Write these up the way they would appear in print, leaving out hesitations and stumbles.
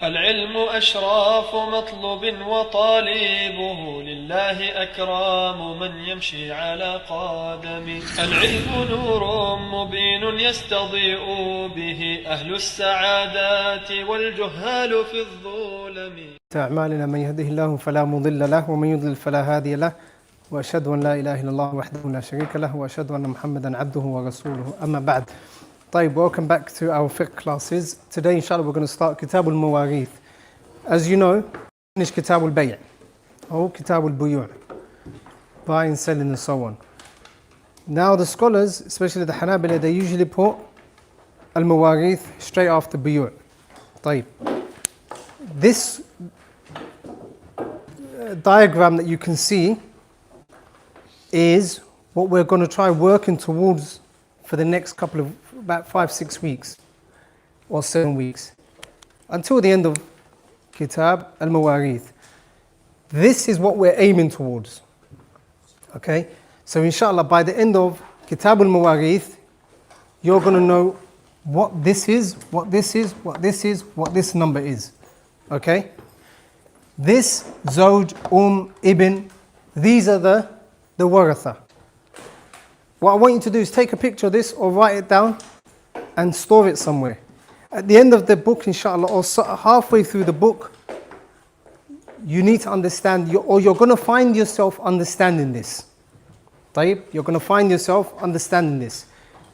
العلم أشراف مطلوب وطالبه لله أكرام من يمشي على قدمه. العلم نور مبين يستضيء به أهل السعادات والجهال في الظلم. أعمالنا من يهده الله فلا مضل له ومن يضلل فلا هادي له وأشهد أن لا إله إلا الله وحده لا شريك له وأشهد أن محمدا عبده ورسوله أما بعد. طيب, welcome back to our fiqh classes. Today inshallah we're going to start Kitab al-Mawarith. As you know, finish Kitab al-Bay' or Kitab al-Buyu', buying, selling and so on. Now the scholars, especially the Hanabila, they usually put al-Mawarith straight after Buyu'. طيب, this diagram that you can see is what we're going to try working towards for the next couple of about 5-6 weeks or 7 weeks until the end of Kitab al-Mawarith. This is what we're aiming towards. Okay, so inshallah by the end of Kitab al-Mawarith you're going to know what this is, what this is, what this is, what this number is. Okay, this Zawj, Ibn, these are the Waratha. What I want you to do is take a picture of this or write it down and store it somewhere. At the end of the book, inshallah, or halfway through the book, you need to understand, or you're going to find yourself understanding this. طيب, you're going to find yourself understanding this.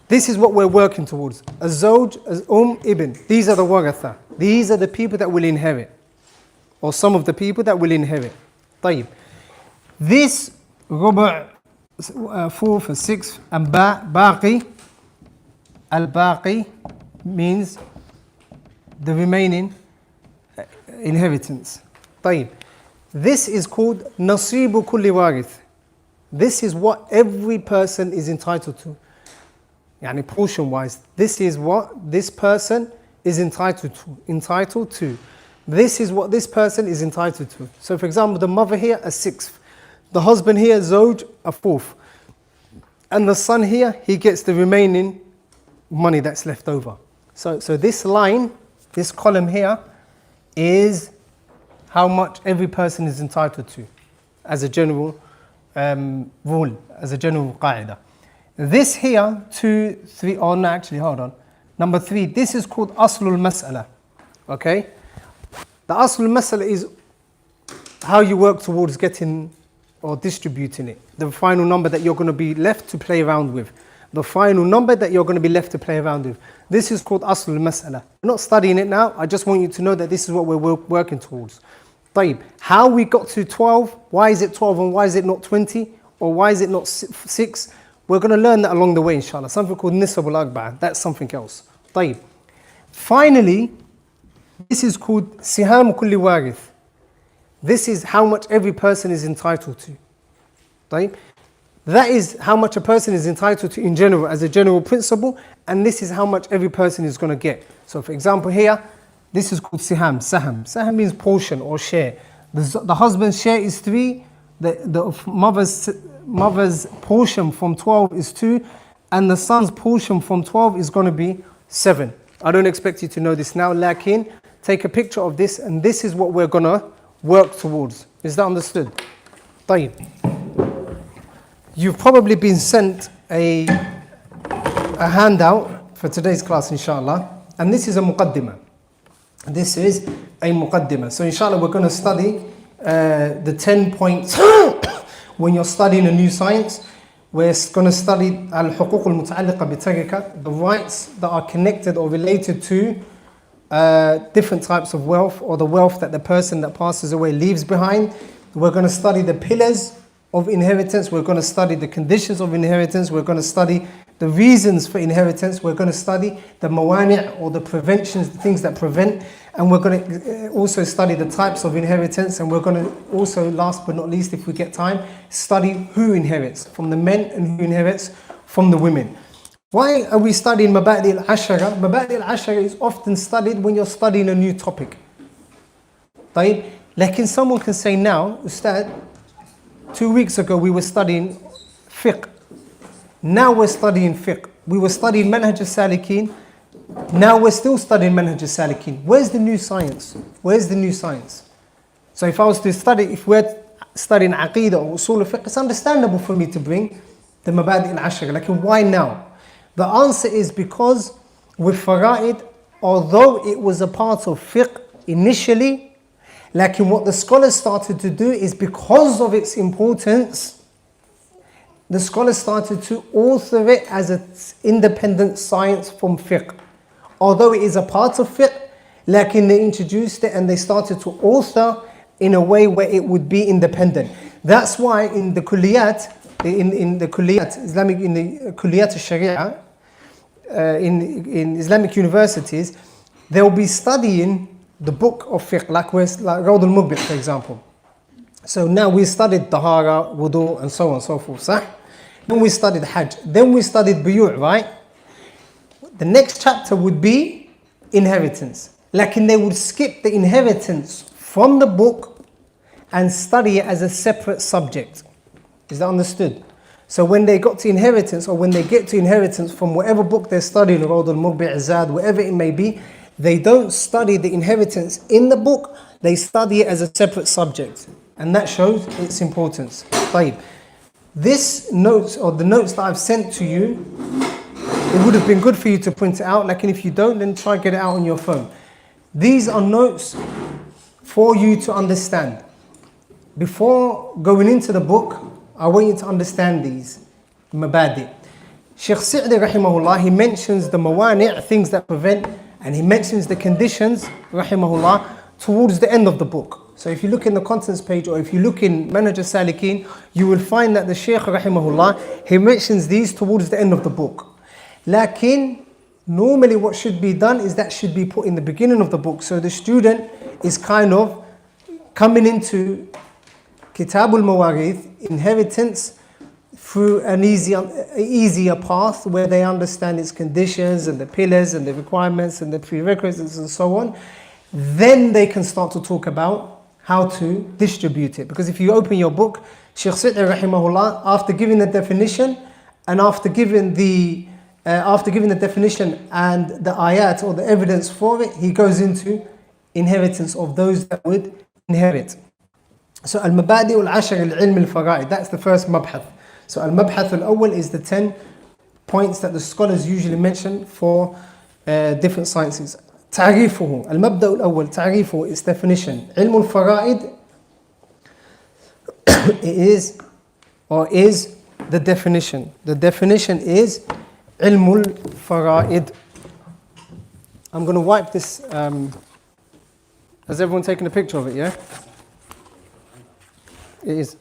This is what we're working towards. Az-Zawj, Ibn. These are the Waratha. These are the people that will inherit. Or some of the people that will inherit. طيب. This Ruba', fourth and sixth, and Baqi, al-Baqi means the remaining inheritance. طيب. This is called Nasibu Kulli Warith. This is what every person is entitled to. Yani portion wise, this is what this person is entitled to. This is what this person is entitled to. So for example, the mother here, a sixth. The husband here, Zawj, a fourth. And the son here, he gets the remaining money that's left over. So this line, this column here, is how much every person is entitled to, as a general rule, as a general qaida. This here, 2, 3, oh no, actually, hold on. Number 3, this is called Aslul Mas'ala. Okay? The Aslul Mas'ala is how you work towards getting or distributing it. The final number that you're going to be left to play around with. The final number that you're going to be left to play around with. This is called Aslul Mas'ala. We're not studying it now. I just want you to know that this is what we're working towards. طيب, how we got to 12, why is it 12 and why is it not 20? Or why is it not 6? We're going to learn that along the way, inshallah. Something called Nisab al-Akbar. That's something else. طيب. Finally, this is called Siham Kulli Warith. This is how much every person is entitled to. طيب. That is how much a person is entitled to in general, as a general principle, and this is how much every person is going to get. So for example here, this is called Siham, Saham. Saham means portion or share. The husband's share is 3, the mother's portion from 12 is 2, and the son's portion from 12 is going to be 7. I don't expect you to know this now, lakin, take a picture of this, and this is what we're going to work towards. Is that understood? طيب. You've probably been sent a handout for today's class, inshallah, and this is a muqaddimah. This is a muqaddimah. So inshallah we're going to study the 10 points when you're studying a new science. We're going to study al-huquq al-muta'alliqa bi-tarika, the rights that are connected or related to different types of wealth, or the wealth that the person that passes away leaves behind. We're going to study the pillars of inheritance. We're going to study the conditions of inheritance. We're going to study the reasons for inheritance. We're going to study the mawani' or the preventions, the things that prevent. And we're going to also study the types of inheritance. And we're going to also, last but not least, if we get time, study who inherits from the men and who inherits from the women. Why are we studying Mabadi al-Ashara? Mabadi al-Ashara is often studied when you're studying a new topic. طيب, like someone can say now, Ustad, 2 weeks ago we were studying fiqh. Now we're studying fiqh. We were studying Manhaj Saalikeen Now we're still studying Manhaj Saalikeen. Where's the new science? Where's the new science? So if I was to study, if we're studying Aqeedah or Usul al-Fiqh, it's understandable for me to bring the Mabadi al-Ashra. Like, why now? The answer is because with Fara'id, although it was a part of fiqh initially, like what the scholars started to do is because of its importance, the scholars started to author it as an independent science from fiqh. Although it is a part of fiqh, like they introduced it and they started to author in a way where it would be independent. That's why in the kulliyat, in the kulliyat, Islamic, in the kulliyat al-Sharia, in Islamic universities, they'll be studying the book of fiqh, like Rawd al-Mughbit, for example. So now we studied Tahara, Wudu, and so on and so forth. Sah? Then we studied Hajj. Then we studied Buyu', right? The next chapter would be inheritance. Like they would skip the inheritance from the book and study it as a separate subject. Is that understood? So when they got to inheritance, or when they get to inheritance from whatever book they're studying, Rawd al-Mughbit, Zad, whatever it may be, they don't study the inheritance in the book, they study it as a separate subject. And that shows its importance. طيب. This notes, or the notes that I've sent to you, it would have been good for you to print it out. Like, and if you don't, then try and get it out on your phone. These are notes for you to understand. Before going into the book, I want you to understand these mabadi. Shaykh Sa'di rahimahullah, he mentions the mawani', things that prevent, and he mentions the conditions, rahimahullah, towards the end of the book. So if you look in the contents page, or if you look in Manhaj Saalikeen, you will find that the Shaykh rahimahullah, he mentions these towards the end of the book. Lakin, normally what should be done is that should be put in the beginning of the book. So the student is kind of coming into Kitabul Mawarith, inheritance, through an easier path where they understand its conditions and the pillars and the requirements and the prerequisites and so on. Then they can start to talk about how to distribute it. Because if you open your book, Shaykh Sa'di rahimahullah, after giving the definition and after giving the definition and the ayat or the evidence for it, he goes into inheritance of those that would inherit. So al-mabadi al-ashar al-ilm al-fara'id, that's the first mabhath. So al-mabhath al-awwal is the 10 points that the scholars usually mention for different sciences. تعريفه المبدأ الأول تعريفه is definition. علم الفرائد is the definition. The definition is علم الفرائد. I'm going to wipe this. Has everyone taken a picture of it? Yeah. It is.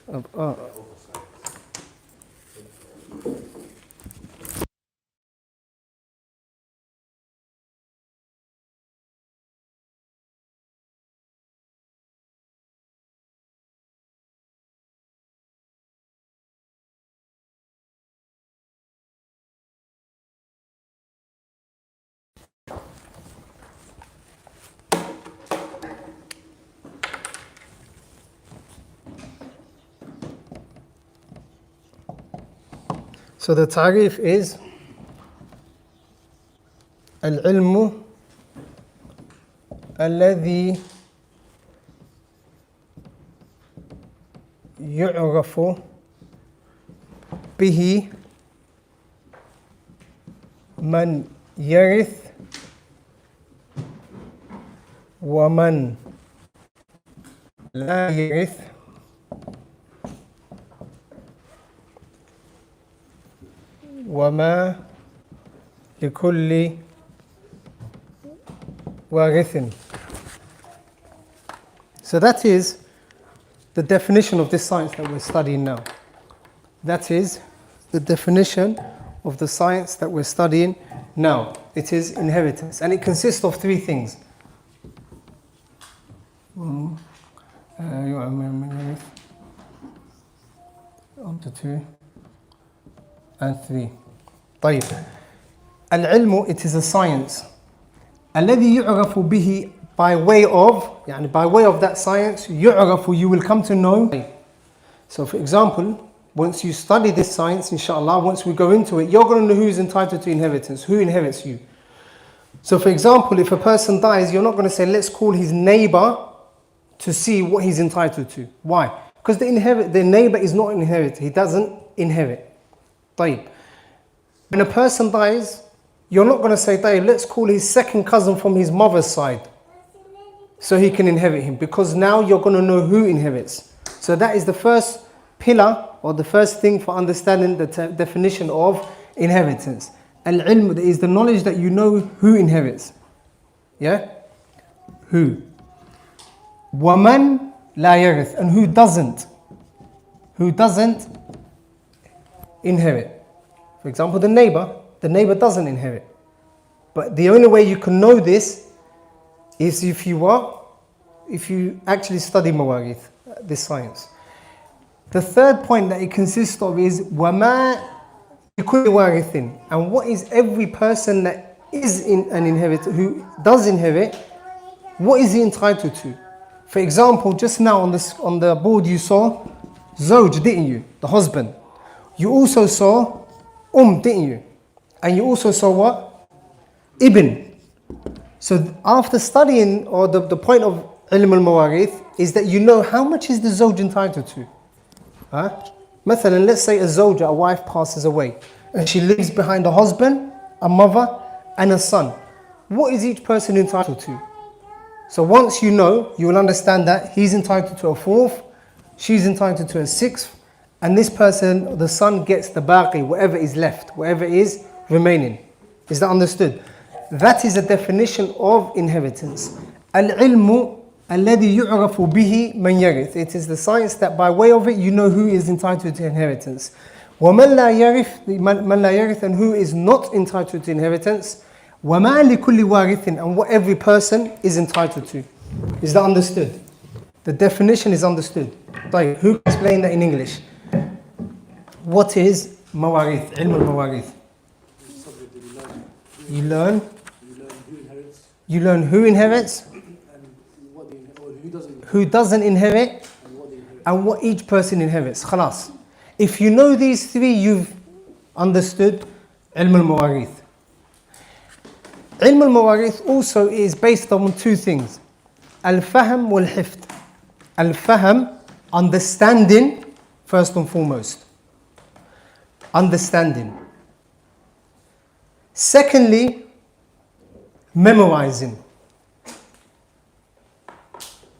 So the tarif is العلم الذي يعرف به من يرث ومن لا يرث وما لكل وارث. So that is the definition of this science that we're studying now. That is the definition of the science that we're studying now. It is inheritance, and it consists of three things. 1 to 2 and 3. طيب. العلم, it is a science. الذي يعرف به, by way of, by way of that science, يعرف, you will come to know. So for example, once you study this science, inshallah, once we go into it, you're going to know who's entitled to inheritance, who inherits you. So for example, if a person dies, you're not going to say, let's call his neighbor to see what he's entitled to. Why? Because the neighbor is not inherit. He doesn't inherit. طيب. When a person dies, you're not going to say, طيب, let's call his second cousin from his mother's side so he can inherit him. Because now you're going to know who inherits. So that is the first pillar or the first thing for understanding the definition of inheritance. Al-ilm is the knowledge that you know who inherits. Yeah? Who? وَمَنْ لَا يَرِث, and who doesn't. Who doesn't inherit. For example, the neighbor doesn't inherit. But the only way you can know this is if you actually study mawarith, this science. The third point that it consists of is وَمَا لِكُلِّ وَارِثٍ, and what is every person that is an inheritor, who does inherit, what is he entitled to? For example, just now on the board you saw Zawj, didn't you? The husband. You also saw didn't you? And you also saw what? Ibn. So after studying, or the point of ilm al-mawarith is that you know how much is the Zawj entitled to. Mathalan, let's say a Zawja, a wife, passes away and she leaves behind a husband, a mother and a son. What is each person entitled to? So once you know, you will understand that he's entitled to a fourth, she's entitled to a sixth, and this person, the son, gets the baqi, whatever is left, whatever is remaining. Is that understood? That is a definition of inheritance. Al-ilmu alladhi yu'rafu bihi man yarith. It is the science that by way of it you know who is entitled to inheritance. وَمَنْ لَا يَرِثْ, man la yarith, and who is not entitled to inheritance. وَمَا لِكُلِّ وَارِثٍ, and what every person is entitled to. Is that understood? The definition is understood. طيب, who can explain that in English? What is mawarith, ilm al-mawarith? You learn who inherits, who doesn't inherit, and what each person inherits. Khalas. If you know these three, you've understood ilm al-mawarith. Ilm al-mawarith also is based on two things. Al-fahm wal-hifd. Al-fahm, understanding, first and foremost. Understanding. Secondly, memorizing.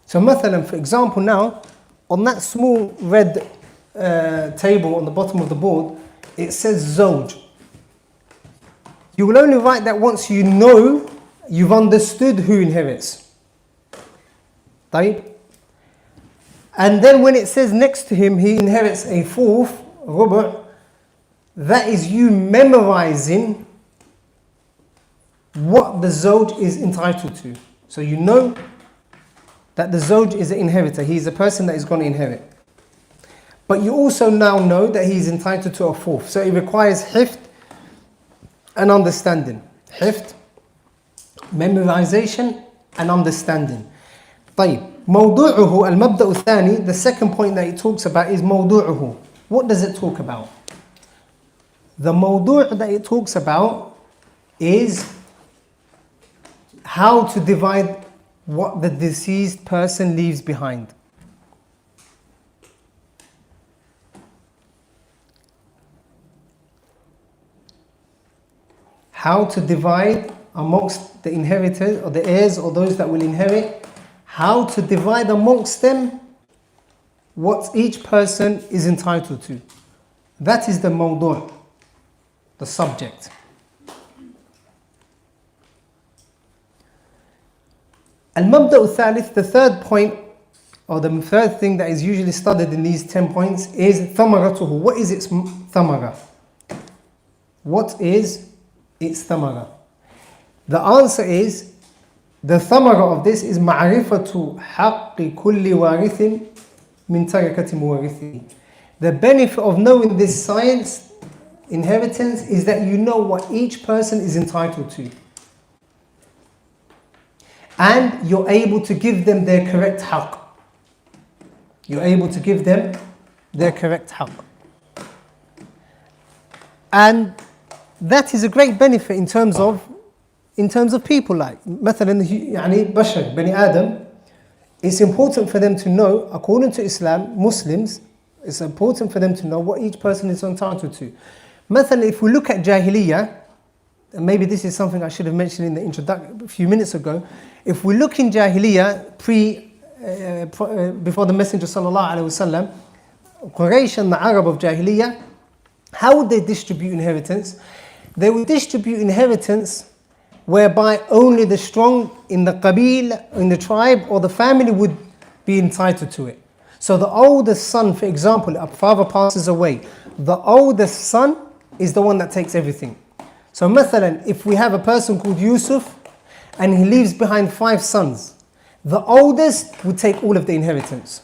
So, mathalan, for example, now, on that small red table on the bottom of the board, it says Zawj. You will only write that once you know, you've understood who inherits. طيب? And then when it says next to him, he inherits a fourth, rubu', that is you memorizing what the Zawj is entitled to. So you know that the Zawj is an inheritor. He is a person that is going to inherit. But you also now know that he is entitled to a fourth. So it requires hifd and understanding. Hifd, memorization and understanding. طيب. موضوعه المبدأ الثاني, the second point that it talks about is موضوعه. What does it talk about? The موضوع that it talks about is how to divide what the deceased person leaves behind. How to divide amongst the inheritors or the heirs or those that will inherit, how to divide amongst them what each person is entitled to. That is the mawdu', the subject. Al-mabda' al-thalith, the third point, or the third thing that is usually studied in these 10 points is thamaratuhu. What is its thamara? What is its thamara? The answer is, the thamara of this is ma'rifatu haqqi kulli warithin min tarakati muwarithihi. The benefit of knowing this science, inheritance, is that you know what each person is entitled to. And you're able to give them their correct haqq. You're able to give them their correct haqq. And that is a great benefit in terms of in terms of people, like مثلا يعني بشر بني آدم, it's important for them to know, according to Islam, Muslims, it's important for them to know what each person is entitled to. مثلا, if we look at Jahiliyyah, and maybe this is something I should have mentioned in the introduction a few minutes ago. If we look in Jahiliyyah, before the Messenger sallallahu alaihi wasallam, Quraysh and the Arab of Jahiliyyah, how would they distribute inheritance? They would distribute inheritance whereby only the strong in the qabil, in the tribe or the family would be entitled to it. So the oldest son, for example, a father passes away, the oldest son is the one that takes everything. So مثلا, if we have a person called Yusuf and he leaves behind 5 sons, the oldest would take all of the inheritance.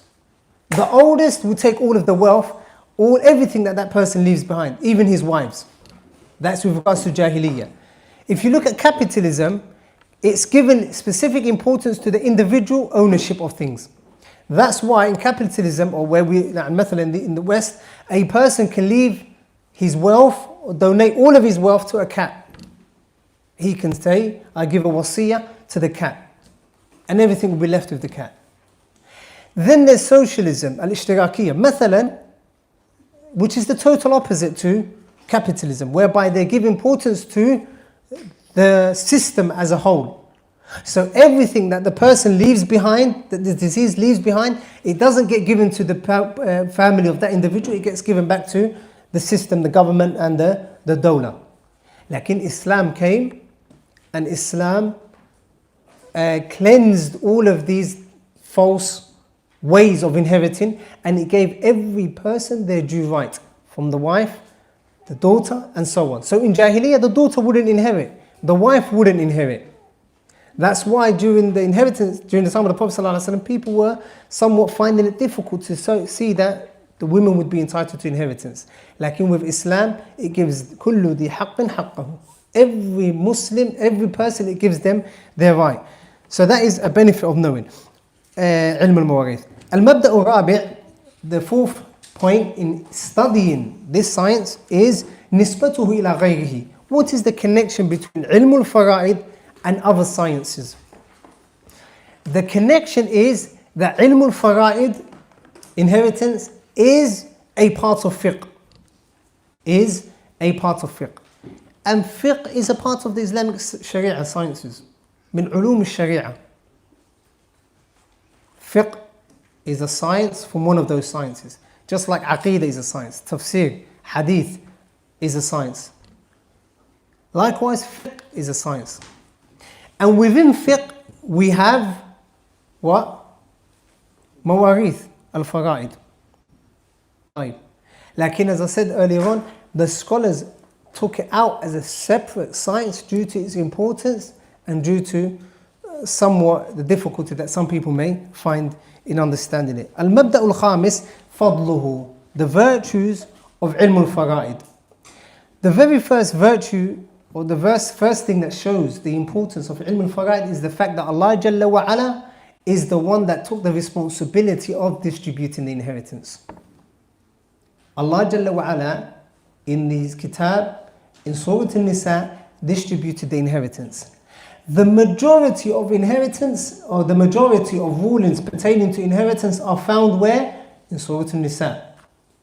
The oldest would take all of the wealth, everything that person leaves behind, even his wives. That's with regards to Jahiliyyah. If you look at capitalism, it's given specific importance to the individual ownership of things. That's why in capitalism, or where in the West, a person can leave his wealth or donate all of his wealth to a cat. He can say, I give a wasiyah to the cat, and everything will be left with the cat. Then there's socialism, al-ishtirakiyya, مثلا, which is the total opposite to capitalism, whereby they give importance to the system as a whole. So everything that the person leaves behind, that the disease leaves behind, it doesn't get given to the family of that individual, it gets given back to the system, the government and the dawla. Lakin Islam came and Islam cleansed all of these false ways of inheriting, and it gave every person their due right, from the wife, the daughter and so on. So in Jahiliyyah, the daughter wouldn't inherit, the wife wouldn't inherit. That's why during the inheritance, during the time of the Prophet ﷺ, people were somewhat finding it difficult to see that the women would be entitled to inheritance. Like with Islam, it gives كُلُّ ذِي حَقٍّ حَقَّهُ. Every Muslim, every person, it gives them their right. So that is a benefit of knowing علم المواريث. المبدأ الرابع, the fourth point in studying this science is نسبته إلى غيره. What is the connection between علم الفرائض and other sciences? The connection is that علم الفرائض, inheritance, is a part of fiqh. Is a part of fiqh. And fiqh is a part of the Islamic Sharia sciences. من علوم الشريعة. Fiqh is a science from one of those sciences. Just like Aqidah is a science. Tafsir, Hadith is a science. Likewise, fiqh is a science. And within fiqh, we have what? Mawarith al-fara'id. Lakin, as I said earlier on, the scholars took it out as a separate science due to its importance and due to somewhat the difficulty that some people may find in understanding it. Al-Mabda' al-Khamis, fadluhu, the virtues of ilm al-fara'id. The very first virtue, or the first thing that shows the importance of ilm al-fara'id is the fact that Allah Jalla wa Ala is the one that took the responsibility of distributing the inheritance. Allah Jalla wa Ala, in his kitab, in Surah An-Nisa, distributed the inheritance. The majority of inheritance, or the majority of rulings pertaining to inheritance, are found where? In Surah An-Nisa,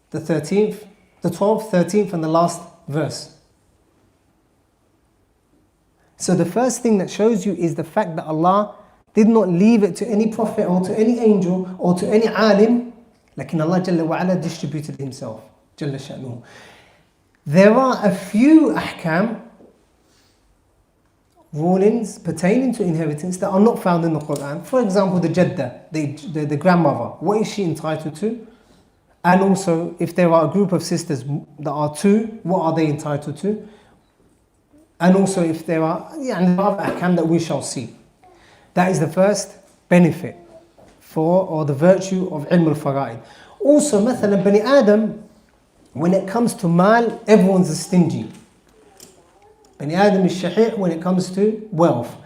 the 12th, 13th and the last verse. So the first thing that shows you is the fact that Allah did not leave it to any prophet or to any angel or to any alim, lakin Allah Jalla wa Ala distributed himself, Jalla sha'nuhu. There are a few ahkam, rulings pertaining to inheritance, that are not found in the Quran. For example, the jadda, the grandmother, what is she entitled to? And also, if there are a group of sisters that are 2, what are they entitled to? And also, if there are other ahkam that we shall see. That is the first benefit or the virtue of ilm al-fara'id. Also, مثلا, Bani Adam, when it comes to mal, everyone's a stingy. Bani Adam is shahih when it comes to wealth.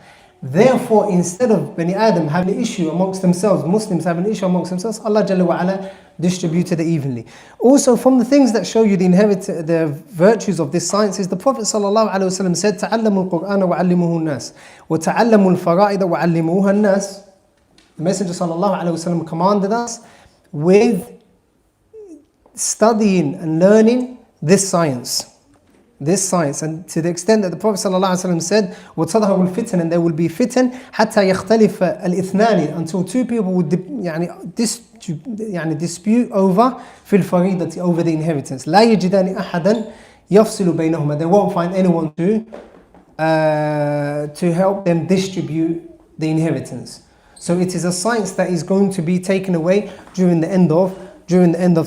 Therefore, instead of Bani Adam having an issue amongst themselves, Muslims having an issue amongst themselves, Allah Jalla wa Ala distributed it evenly. Also, from the things that show you the virtues of this science is the Prophet sallallahu alaihi wasallam said, "Ta'allamu al-Qur'ana wa 'allimuhu an-nas, wa ta'allamu al-fara'ida wa 'allimuha an-nas." The Messenger sallallahu alaihi wasallam commanded us with studying and learning this science. This science, and to the extent that the Prophet ﷺ said, وَتَظْهَرُ الْفِتْنَ, and there will be fitan حَتَّى يَخْتَلِفَ الْإِثْنَانِ, until two people would dispute over في الفريضة, over the inheritance. لا يجدان أحدا يفصل بينهما, they won't find anyone to help them distribute the inheritance. So it is a science that is going to be taken away during the end of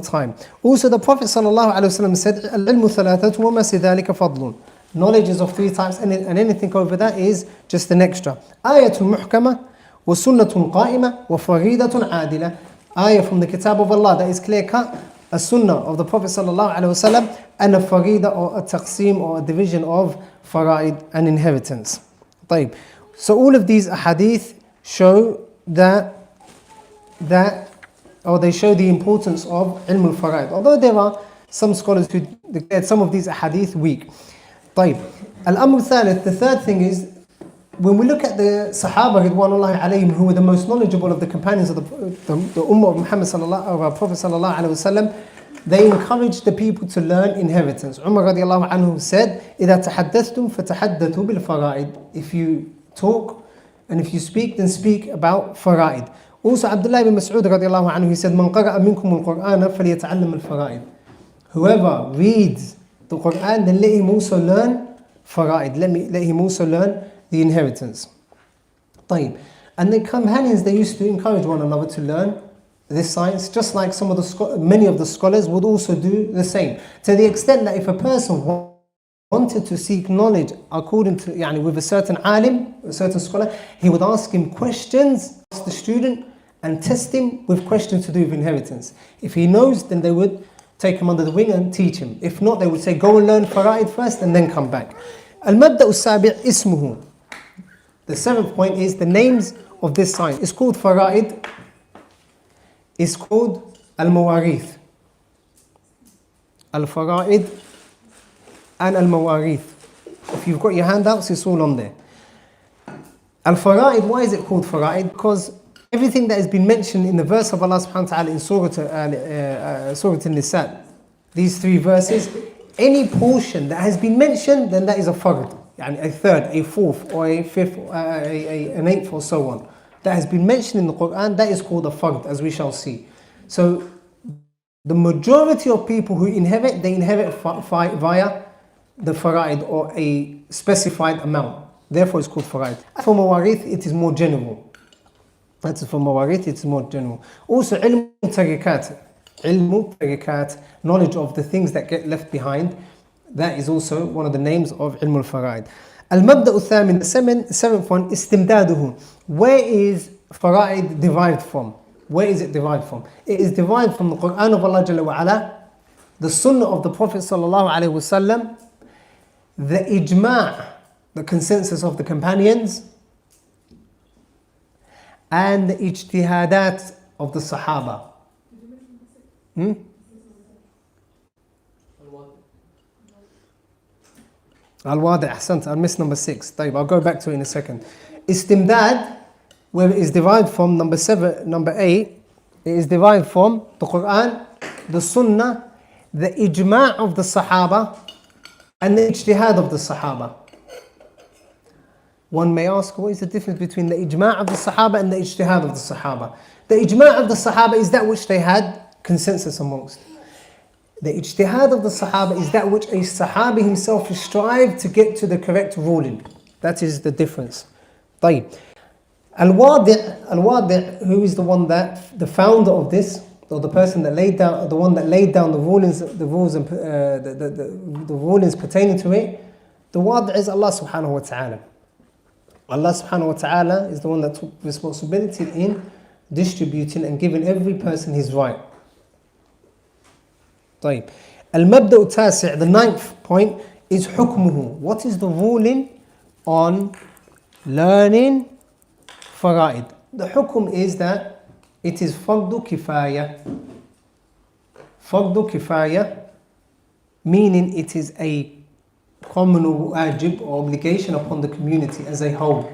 time. Also, the Prophet ﷺ said, "Al-ilmu thalathat wa ma sidhalika fadlun." Knowledge is of three types, and anything over that is just an extra. Ayatun muhkama, wa sunnatun qa'ima, wa faridatun adila. Ayah from the Kitab of Allah that is clear cut, a sunnah of the Prophet ﷺ, and a farida, or a taqsim, or a division of fara'id and inheritance. طيب. So all of these ahadith show they show the importance of ilm al-fara'id. Although there are some scholars who declared some of these hadith weak. طيب. Al-amr thalith, the third thing is, when we look at the Sahaba ridwanullahi alayhim, who were the most knowledgeable of the companions of the Ummah of Muhammad of our Prophet sallallahu alaihi wasallam, they encouraged the people to learn inheritance. Umar radiallahu anhu said, إِذَا تَحَدَّثْتُمْ فَتَحَدَّثُوا بِالْفَرَائِدِ. If you talk and if you speak, then speak about fara'id. Also, Abdullah ibn Mas'ud radiallahu anhu, he said, "Man qara'a minkum al-Qur'ana falyata'allam al-fara'id." Whoever reads the Qur'an, then let him also learn fara'id. Let him also learn the inheritance. طيب. And the companions, they used to encourage one another to learn this science, just like many of the scholars would also do the same. To the extent that if a person wanted to seek knowledge according to, with a certain alim, a certain scholar, he would ask him questions, ask the student, and test him with questions to do with inheritance. If he knows, then they would take him under the wing and teach him. If not, they would say, go and learn fara'id first and then come back. Al-mabda'u as-sabi' ismuhu. The seventh point is the names of this science. It's called fara'id. It's called al-mawarith. Al-fara'id and al-mawarith. If you've got your handouts, it's all on there. Al-fara'id, why is it called fara'id? Because everything that has been mentioned in the verse of Allah subhanahu wa ta'ala in Surah An-Nisa, these three verses, any portion that has been mentioned, then that is a fard, a third, a fourth, or a fifth, an eighth, or so on. That has been mentioned in the Quran, that is called a fard, as we shall see. So, the majority of people who inherit, they inherit via the fara'id, or a specified amount. Therefore, it's called fara'id. For mawarith, it is more general. That's for mawarith, it's more general. Also, ilm tarikat, knowledge of the things that get left behind. That is also one of the names of ilm al-fara'id. Al-mabda'u thamin, the seventh one, istimdaduhu. Where is fara'id derived from? Where is it derived from? It is derived from the Quran of Allah Jalla wa Ala, the Sunnah of the Prophet Sallallahu Alaihi Wasallam, the ijma', the consensus of the companions, and the ijtihadat of the Sahaba. Al-Wadi', ahsant, I missed number 6. I'll go back to it in a second. Istimdad, where it is derived from, number 8, it is derived from the Quran, the Sunnah, the ijma' of the Sahaba, and the ijtihad of the Sahaba. One may ask, what is the difference between the ijma' of the Sahaba and the ijtihad of the Sahaba? The ijma' of the Sahaba is that which they had consensus amongst. The ijtihad of the Sahaba is that which a Sahabi himself strived to get to the correct ruling. That is the difference. طيب. Al-Wadi', who is the founder of this, or the person that laid down the rulings, the rulings pertaining to it, the Wadi' is Allah subhanahu wa ta'ala. Allah subhanahu wa ta'ala is the one that took responsibility in distributing and giving every person his right. طيب. Al-Mabda'u Tasi', the ninth point is hukmuhu. What is the ruling on learning fara'id. The hukum is that it is fardu kifaya. Fardu kifaya, meaning it is a common wajib or obligation upon the community as a whole.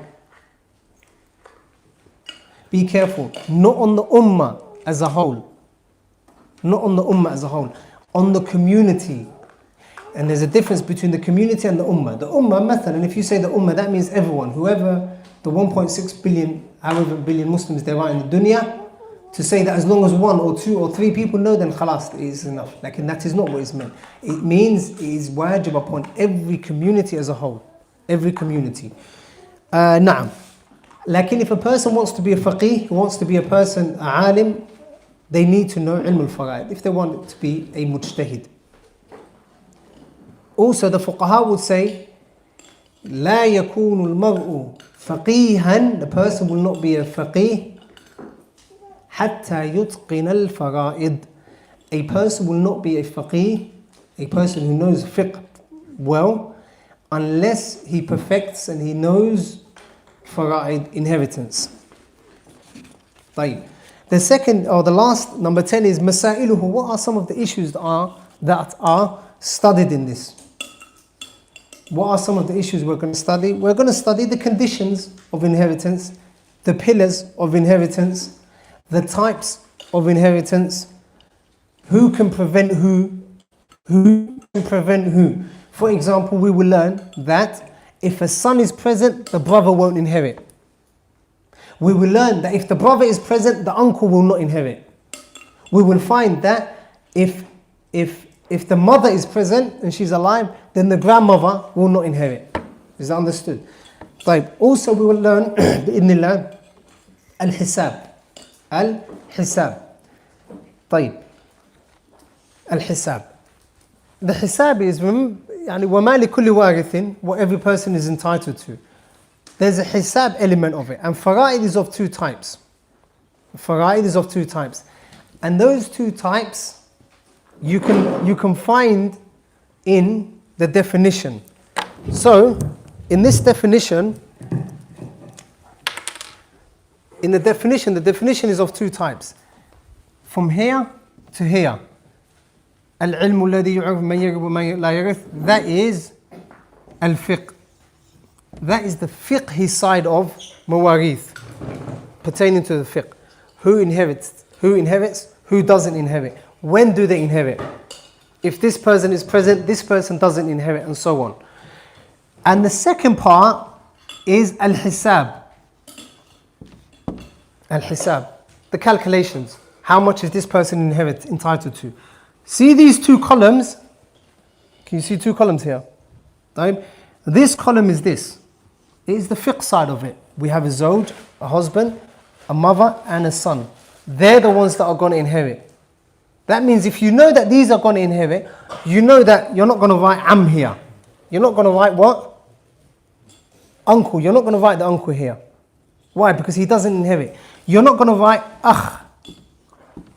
Be careful, not on the ummah as a whole. Not on the ummah as a whole, on the community. And there's a difference between the community and the ummah. The ummah method, and if you say the ummah, that means everyone, whoever the 1.6 billion, however billion Muslims there are in the dunya, to say that as long as 1 or 2 or 3 people know, then khalas, it is enough. Like, and that is not what is meant. It means it is wajib upon every community as a whole. Every community. Na'am. Like, if a person wants to be a faqih, wants to be a person, a alim, they need to know ilm al-fara'id if they want to be a mujtahid. Also, the fuqaha would say, لا يكون المرء فقيها, the person will not be a faqih, حتى يتقن الفرائض. A person will not be a faqih, a person who knows fiqh well, unless he perfects and he knows fara'id, inheritance. طيب. The second, or the last, number 10 is masailuhu. What are some of the issues that are studied in this? What are some of the issues we're going to study? We're going to study the conditions of inheritance, the pillars of inheritance, the types of inheritance, who can prevent who can prevent who. For example, we will learn that if a son is present, the brother won't inherit. We will learn that if the brother is present, the uncle will not inherit. We will find that if the mother is present and she's alive, then the grandmother will not inherit. Is that understood? طيب. Also we will learn بإذن الله الحساب. الحساب. طيب. الحساب. The hisab is يعني وما لكل وارث, what every person is entitled to. There's a hisab element of it, and fara'id is of 2 types. Fara'id is of 2 types, and those 2 types you can find in the definition. So, in this definition, the definition is of 2 types. From here to here. العلم الذي يعرف من يرث ومن لا يرث. That is al-fiqh. That is the fiqhi side of mawarith, pertaining to the fiqh. Who inherits, who doesn't inherit, when do they inherit, if this person is present, this person doesn't inherit, and so on. And the second part is al-hisab. Al-hisab, the calculations. How much is this person entitled to? See these 2 columns? Can you see 2 columns here? This column is this. It is the fiqh side of it. We have a zawj, a husband, a mother, and a son. They're the ones that are going to inherit. That means if you know that these are going to inherit, you know that you're not going to write am here. You're not going to write what? Uncle. You're not going to write the uncle here. Why? Because he doesn't inherit. You're not going to write akh,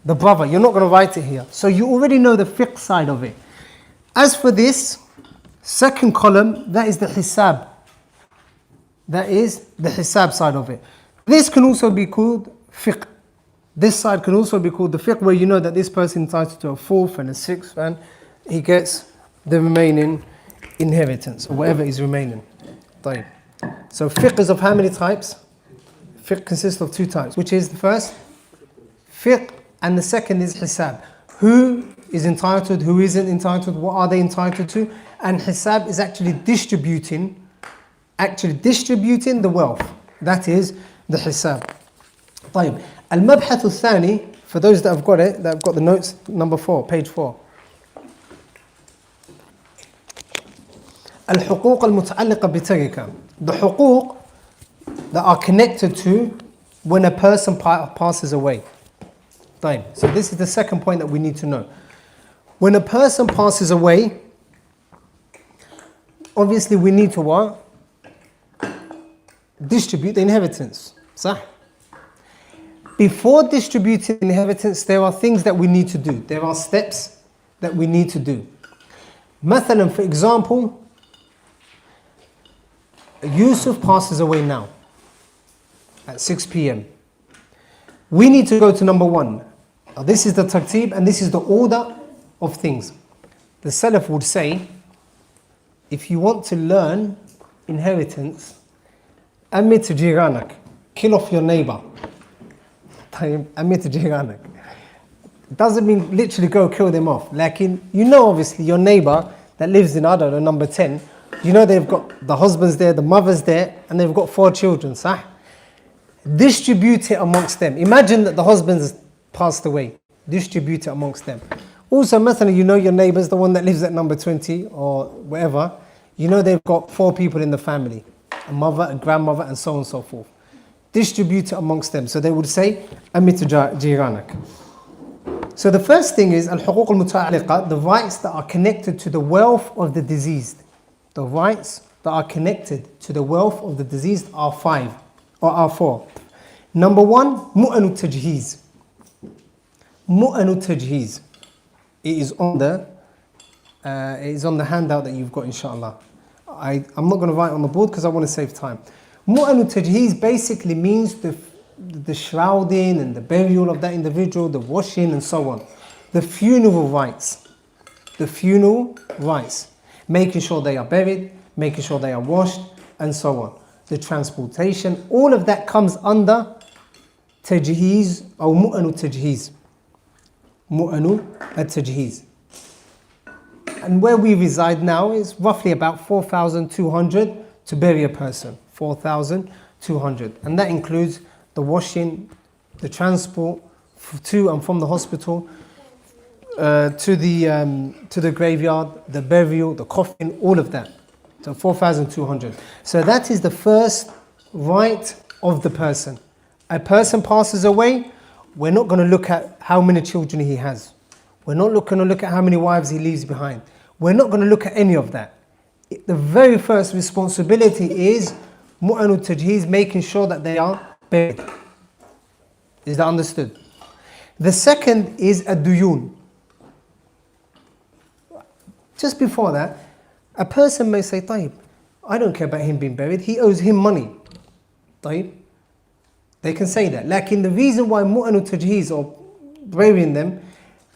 the brother. You're not going to write it here. So you already know the fiqh side of it. As for this second column, that is the hisab. That is the hisab side of it. This can also be called fiqh. This side can also be called the fiqh, where you know that this person is entitled to a 4th and a 6th, and he gets the remaining inheritance, or whatever is remaining. طيب. So fiqh is of how many types? Fiqh consists of 2 types, which is the first, fiqh, and the second is hisab. Who is entitled, who isn't entitled, what are they entitled to? And hisab is actually distributing the wealth. That is the hisab. طيب. المبحث الثاني, for those that have got it, that have got the notes, number 4, page 4. الحقوق المتعلقة بتركة. The حقوق that are connected to when a person passes away. طيب. So this is the second point that we need to know. When a person passes away, obviously we need to what? Distribute the inheritance. صح? Before distributing inheritance, there are things that we need to do. There are steps that we need to do. مثلا, for example, Yusuf passes away now at 6 p.m. We need to go to number 1. Now, this is the tartib and this is the order of things. The Salaf would say, if you want to learn inheritance, amit jiranak, kill off your neighbor. Amit jiranak. Doesn't mean literally go kill them off. Like you know, obviously your neighbor that lives in, I don't know, number 10, you know they've got the husband's there, the mother's there, and they've got 4 children, sah? Distribute it amongst them. Imagine that the husband's passed away. Distribute it amongst them. Also, مثلا, you know your neighbor's the one that lives at number 20 or wherever. You know they've got 4 people in the family. A mother, a grandmother, and so on and so forth. Distribute it amongst them. So they would say, أمت جيرانك. So the first thing is al-huquq al-muta'alliqa, the rights that are connected to the wealth of the deceased. The rights that are connected to the wealth of the deceased are 5 or are 4. Number 1, mu'anu tajheez. Mu'anu tajheez. It is on the handout that you've got, inshallah. I'm not going to write on the board because I want to save time. Mu'anu tajheez basically means the shrouding and the burial of that individual, the washing and so on. The funeral rites. The funeral rites. Making sure they are buried, making sure they are washed, and so on. The transportation, all of that comes under tajheez or mu'anu tajheez. Mu'anu at-tajheez. And where we reside now is roughly about 4,200 to bury a person. 4,200. And that includes the washing, the transport to and from the hospital, to the graveyard, the burial, the coffin, all of that. So 4,200. So that is the first right of the person. A person passes away, we're not going to look at how many children he has. We're not going to look at how many wives he leaves behind. We're not going to look at any of that. The very first responsibility is mu'anu tajheez, making sure that they are buried. Is that understood? The second is ad-duyun. Just before that, a person may say, طيب, I don't care about him being buried, he owes him money. طيب. They can say that. Like the reason why mu'anu tajheez or burying them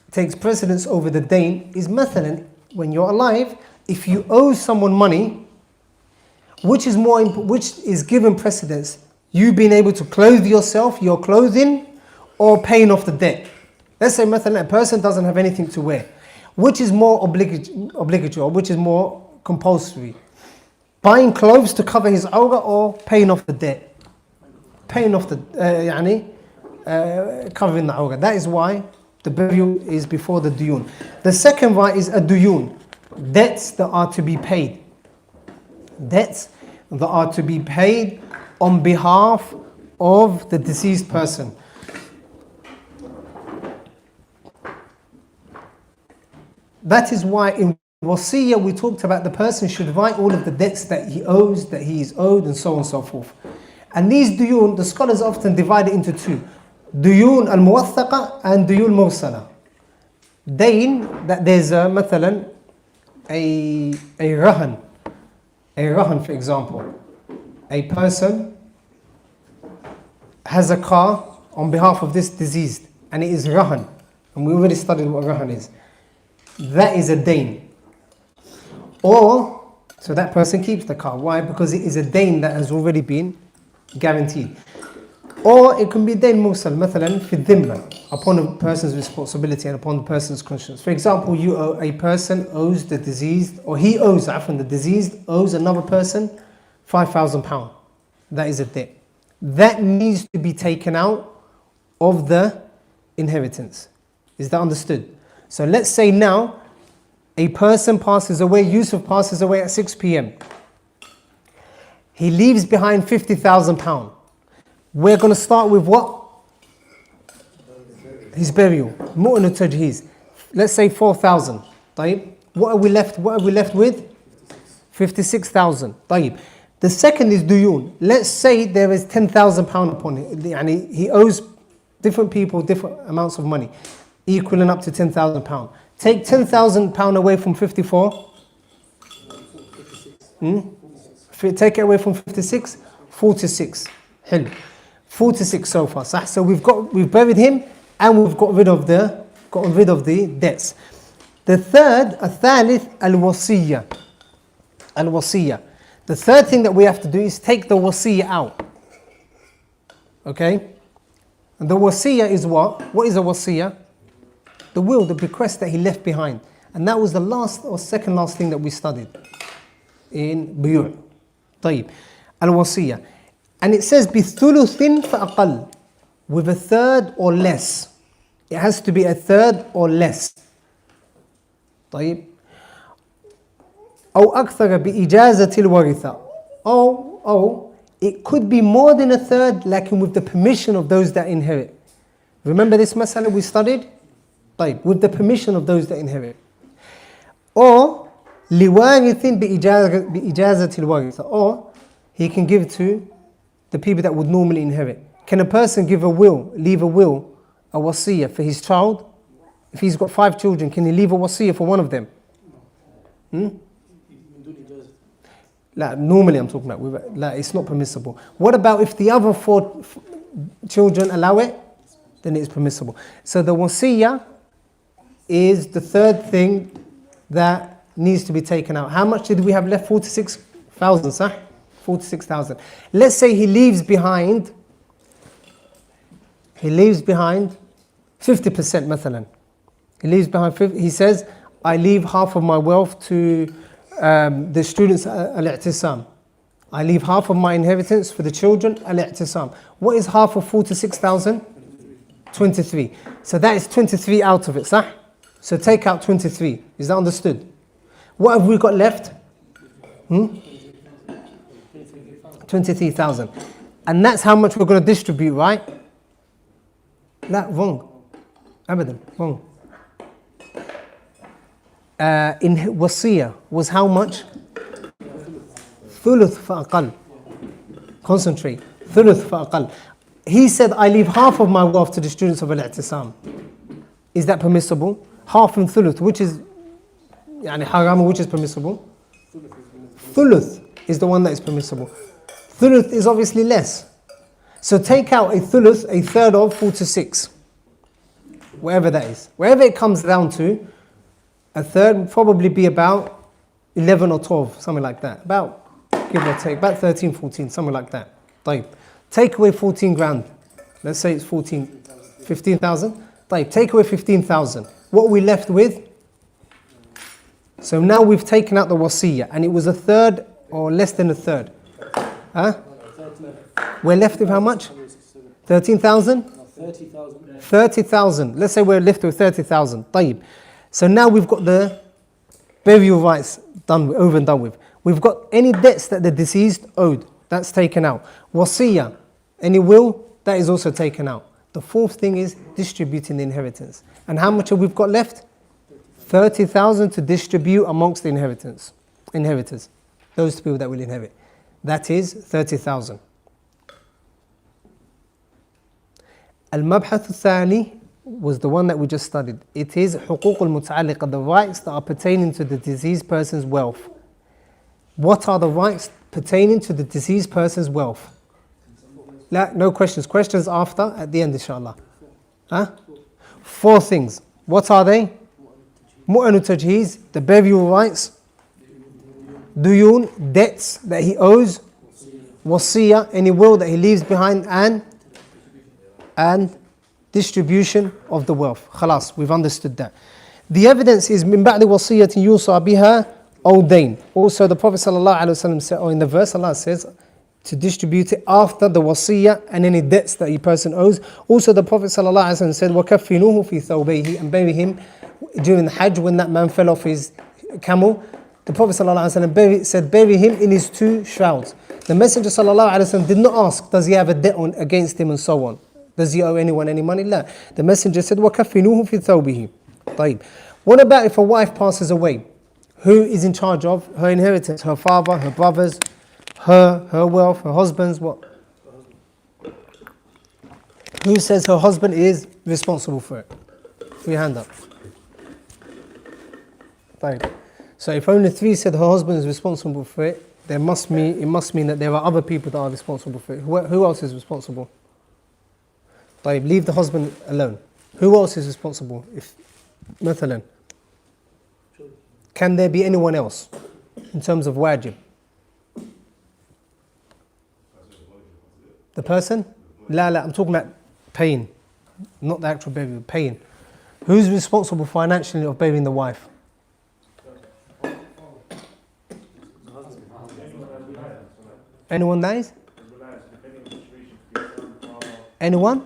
takes precedence over the dain is مثلا, when you're alive, if you owe someone money, which is given precedence, you being able to clothe yourself, your clothing, or paying off the debt. Let's say مثلا, a person doesn't have anything to wear. Which is more obligatory or which is more compulsory? Buying clothes to cover his awrah or paying off the debt? Paying off the, covering the awrah. That is why the burial is before the duyun. The second right is a duyun. Debts that are to be paid. Debts that are to be paid on behalf of the deceased person. That is why in wasiyah we talked about the person should write all of the debts that he owes, that he is owed, and so on and so forth. And these duyun, the scholars often divide it into 2. Duyun al-muwathaqa and duyun mursala. Dain, that there's مثلا a rahan. A rahan, for example. A person has a car on behalf of this deceased, and it is rahan. And we already studied what rahan is. That is a dain. Or, so that person keeps the car. Why? Because it is a dain that has already been guaranteed. Or it can be dain mursal, مثلا في الذمة, upon a person's responsibility and upon the person's conscience. For example, a person owes the deceased, or he owes, the deceased owes another person £5,000. That is a debt. That needs to be taken out of the inheritance. Is that understood? So let's say now, a person passes away, Yusuf passes away at 6 p.m. He leaves behind £50,000. We're going to start with what? His burial. Mu'nu tajheez. Let's say 4,000. طيب. What are we left with? 56,000. طيب. The second is duyun. Let's say there is £10,000 upon him. He owes different people different amounts of money, equaling up to £10,000. Take £10,000 away from 54. Take it away from 56, 46. حلو. 46 so far. صح. So we've buried him and we've got rid of the debts. The third, الثالث الوصية. الوصية. The third thing that we have to do is take the wasiyah out. Okay? And the wasiyah is what? What is a wasiyah? The will, the bequest that he left behind. And that was the last or second last thing that we studied in Buyur. طيب. Al-wasiyah. And it says بِثُلُثٍ فَأَقَلٍ, with a third or less. It has to be a third or less. طيب. أو أكثر بإجازة الورثة. Or it could be more than a third, like with the permission of those that inherit. Remember this masala we studied? طيب. With the permission of those that inherit. Or لوارث بإجازة الورثة. Or he can give to the people that would normally inherit. Can a person leave a will, a wasiyah for his child? If he's got 5 children, can he leave a wasiyah for one of them? Normally I'm talking about, it's not permissible. What about if the other 4 children allow it? Then it's permissible. So the wasiyah is the third thing that needs to be taken out. How much did we have left? 46,000, sah? 46,000. Let's say he leaves behind 50%, مثلا. He leaves behind 50, he says, I leave half of my wealth to the students al-i'tisam. I leave half of my inheritance for the children al-i'tisam. What is half of 46,000? 23. So that is 23 out of it, sah? So take out 23. Is that understood? What have we got left? 23,000. And that's how much we're going to distribute, right? Wrong. Abadan, wrong. In wasiyah was how much? Thuluth fa'aqal. Concentrate. Thuluth fa'aqal. He said, I leave half of my wealth to the students of al-i'tisam. Is that permissible? Half and thuluth, which is haram, which is permissible? Thuluth is the one that is permissible. Thuluth is obviously less. So take out a thuluth, a third of 46. Wherever that is. Wherever it comes down to, a third would probably be about 11 or 12, something like that. About, give or take, about 13, 14, something like that. طيب. Take away 14 grand. Let's say it's 15,000. طيب. Take away 15,000. What are we left with? So now we've taken out the wasiyah, and it was a third or less than a third. Huh? We're left with how much? 13,000? 30,000. 30,000. Let's say we're left with 30,000. طيب. So now we've got the burial rights over and done with. We've got any debts that the deceased owed. That's taken out. Wasiyah, any will, that is also taken out. The fourth thing is distributing the inheritance. And how much have we got left? 30,000 to distribute amongst the inheritors. Those people that will inherit. That is 30,000. Al-Mabhath al-Thani was the one that we just studied. It is حقوق المتعلقة, the rights that are pertaining to the deceased person's wealth. What are the rights pertaining to the deceased person's wealth? No questions. Questions after, at the end, inshallah. 4 things. What are they? Mu'anu tajheez, the burial rights. Duyun, debts that he owes. Wasiyah, any will that he leaves behind, and distribution of the wealth. Khalas, we've understood that. The evidence is min ba'di wasiyatin yusa biha aw dayn. Also the Prophet ﷺ said, or in the verse Allah says, to distribute it after the wasiyah and any debts that a person owes. Also the Prophet ﷺ said, وَكَفِّنُوهُ فِي ثَوْبَيْهِ, and bury him during the Hajj when that man fell off his camel. The Prophet ﷺ said, bury him in his 2 shrouds. The Messenger ﷺ did not ask, does he have a debt against him and so on. Does he owe anyone any money? La. The Messenger said, وَكَفِّنُوهُ فِي ثَوْبِهِ. طيب. What about if a wife passes away? Who is in charge of her inheritance? Her father, her brothers, her wealth, her husband's what? Who says her husband is responsible for it? Put your hand up. طيب. So if only 3 said her husband is responsible for it, it must mean that there are other people that are responsible for it. Who else is responsible? طيب, leave the husband alone. Who else is responsible? If مثلا, can there be anyone else in terms of wajib? The person? La, I'm talking about paying, not the actual baby, paying. Who's responsible financially of babying the wife? Anyone that is? Anyone?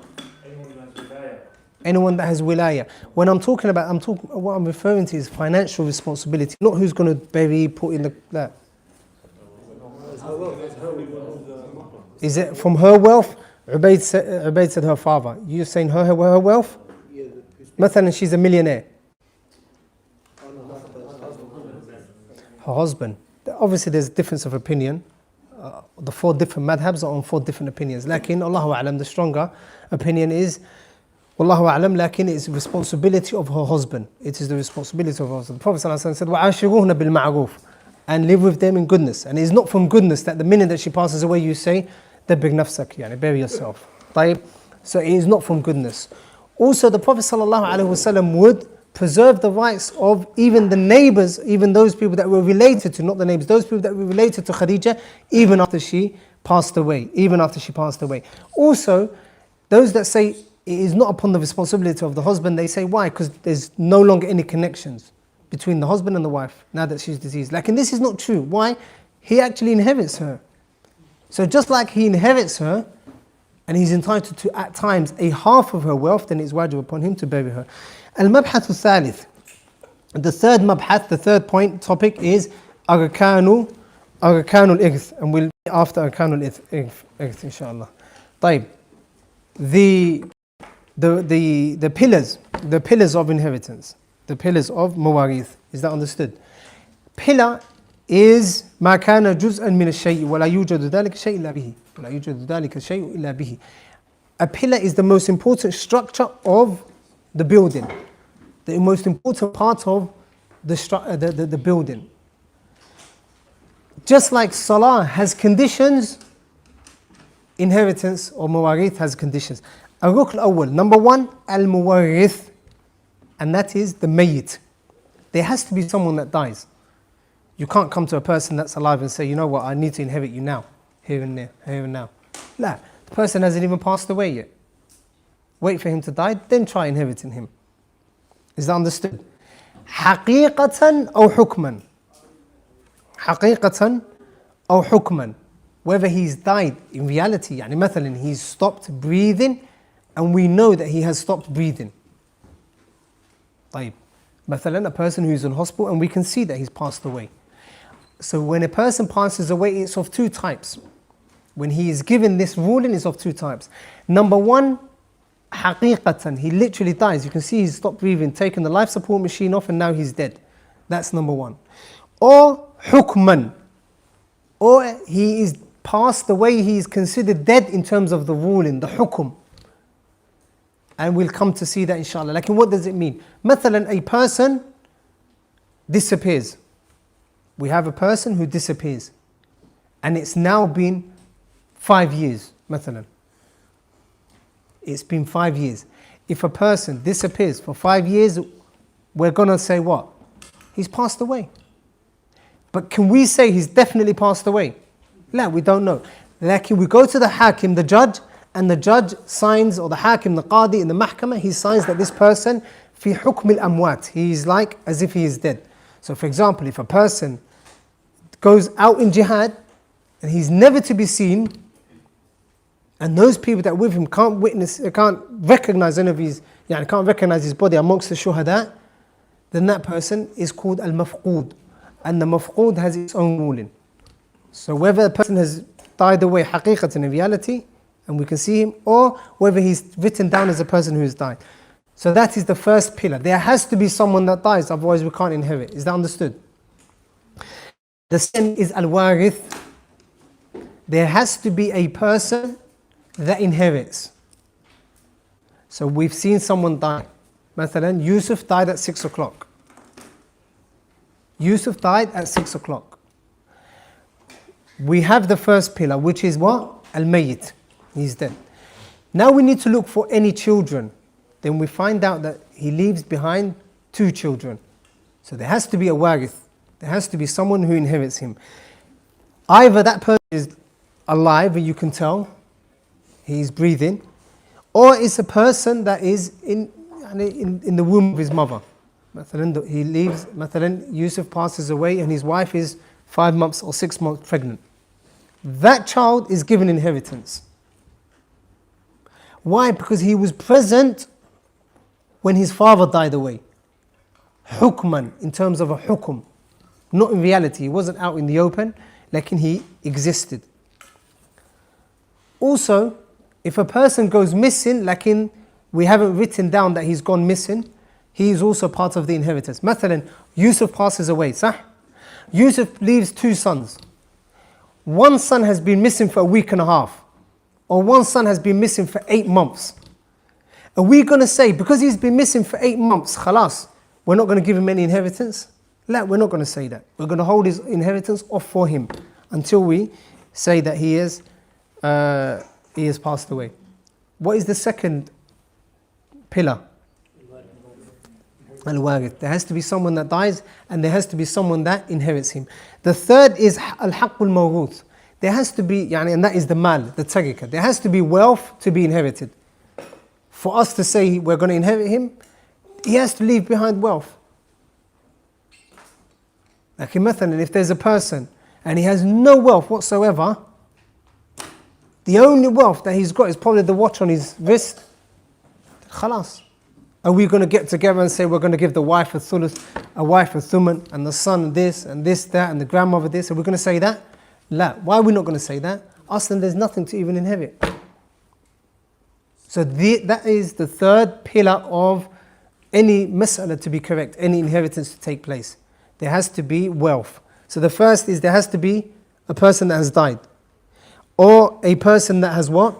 Anyone that has wilaya. When what I'm referring to is financial responsibility, not who's going to baby put in that. Is it from her wealth? Ubayd said her father. You're saying her wealth? مثلا, she's a millionaire. Her husband. Obviously there's a difference of opinion. The 4 different madhabs are on 4 different opinions. Lakin, Allahu A'lam, the stronger opinion is, Wallahu A'lam, lakin it's the responsibility of her husband. It is the responsibility of her husband. The Prophet ﷺ said, وَعَاشِرُوهُنَ بِالْمَعْرُوفِ, and live with them in goodness. And it's not from goodness that the minute that she passes away you say, دَبِّرْ نَفْسَكِ, يعني bury yourself. طيب? So it is not from goodness. Also the Prophet ﷺ would preserve the rights of even the neighbors, even those people that were related to, not the neighbors, those people that were related to Khadija, even after she passed away. Also, those that say it is not upon the responsibility of the husband, they say why? Because there's no longer any connections between the husband and the wife now that she's deceased. And this is not true. Why? He actually inherits her. So just like he inherits her, and he's entitled to at times a half of her wealth, then it's wajib upon him to bury her. Al-mabhath al-thalith. The third mabhath, the third topic is arkanul irth, and we'll be after arkanul irth, inshallah. طيب. The pillars of inheritance, the pillars of mawarith. Is that understood? Pillar is ما كان جزءا من الشيء ولا يوجد ذلك شيء إلا به. ولا يوجد ذلك شيء إلا به. A pillar is the most important structure of the building, the most important part of the building. Just like salah has conditions, inheritance or mawarith has conditions. Al-Rukn al-Awwal, number 1, al-Muwarith, and that is the mayyit. There has to be someone that dies. You can't come to a person that's alive and say, you know what, I need to inherit you now, here and there, here and now. La, the person hasn't even passed away yet. Wait for him to die, then try inheriting him. Is that understood? حقيقة أو حكما. حقيقة أو حكما. Whether he's died in reality, يعني مثلا he's stopped breathing and we know that he has stopped breathing. طيب. مثلا a person who's in hospital and we can see that he's passed away. So when a person passes away, it's of 2 types. When he is given this ruling, it's of 2 types. Number 1, حقيقة, he literally dies. You can see he's stopped breathing, taken the life support machine off, and now he's dead. That's number 1. Or hukman, or he is passed away, he is considered dead in terms of the ruling, the hukum. And we'll come to see that inshallah. Like, what does it mean? مثلا, a person disappears. We have a person who disappears. And it's now been 5 years. مثلا. It's been 5 years. If a person disappears for 5 years, we're going to say what? He's passed away. But can we say he's definitely passed away? No, we don't know. Like, we go to the hakim, the judge, and the judge signs, or the hakim, the qadi in the mahkamah, he signs that this person fi hukm al-amwat. He is like as if he is dead. So for example, if a person goes out in jihad and he's never to be seen, and those people that are with him can't recognize any of his, can't recognize his body amongst the shuhada, then that person is called al-mafqood. And the mafqood has its own ruling. So whether a person has died away haqiqatan in reality, and we can see him, or whether he's written down as a person who has died. So that is the first pillar. There has to be someone that dies, otherwise we can't inherit. Is that understood? The second is al-warith. There has to be a person that inherits. So we've seen someone die. Mathalan, Yusuf died at 6 o'clock. Yusuf died at 6 o'clock. We have the first pillar, which is what? Al-Mayyit. He's dead. Now we need to look for any children. Then we find out that he leaves behind 2 children. So there has to be a warith. There has to be someone who inherits him. Either that person is alive and you can tell he's breathing, or it's a person that is in the womb of his mother. He leaves, Yusuf passes away and his wife is 5 months or 6 months pregnant. That child is given inheritance. Why? Because he was present when his father died away. Hukman, in terms of a hukum. Not in reality, he wasn't out in the open, like he existed. Also, if a person goes missing, like we haven't written down that he's gone missing, he is also part of the inheritance. Mathalan, Yusuf passes away, sah? Yusuf leaves 2 sons. One son has been missing for a week and a half, or one son has been missing for 8 months. Are we going to say, because he's been missing for 8 months, khalas, we're not going to give him any inheritance? No, we're not going to say that. We're going to hold his inheritance off for him until we say that he has passed away. What is the second pillar? Al-Warith. There has to be someone that dies and there has to be someone that inherits him. The third is Al-Haqqul Mawruth. There has to be, and that is the mal, the tarika. There has to be wealth to be inherited. For us to say we're going to inherit him, he has to leave behind wealth. Like if there's a person and he has no wealth whatsoever, the only wealth that he's got is probably the watch on his wrist. Khalas. Are we going to get together and say we're going to give the wife a thuluth, a wife a thuman, and the son this, and this, that, and the grandmother this? Are we going to say that? La. Why are we not going to say that? Aslan, there's nothing to even inherit. So that is the third pillar of any mas'ala to be correct, any inheritance to take place. There has to be wealth. So the first is there has to be a person that has died. Or a person that has what?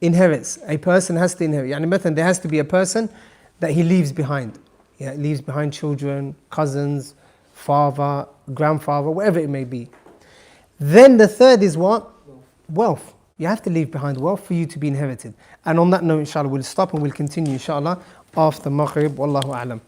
Inherits. A person has to inherit. There has to be a person that he leaves behind. Yeah, leaves behind children, cousins, father, grandfather, whatever it may be. Then the third is what? Wealth. You have to leave behind wealth for you to be inherited. And on that note, inshallah, we'll stop and we'll continue, inshallah, after Maghrib. Wallahu a'lam.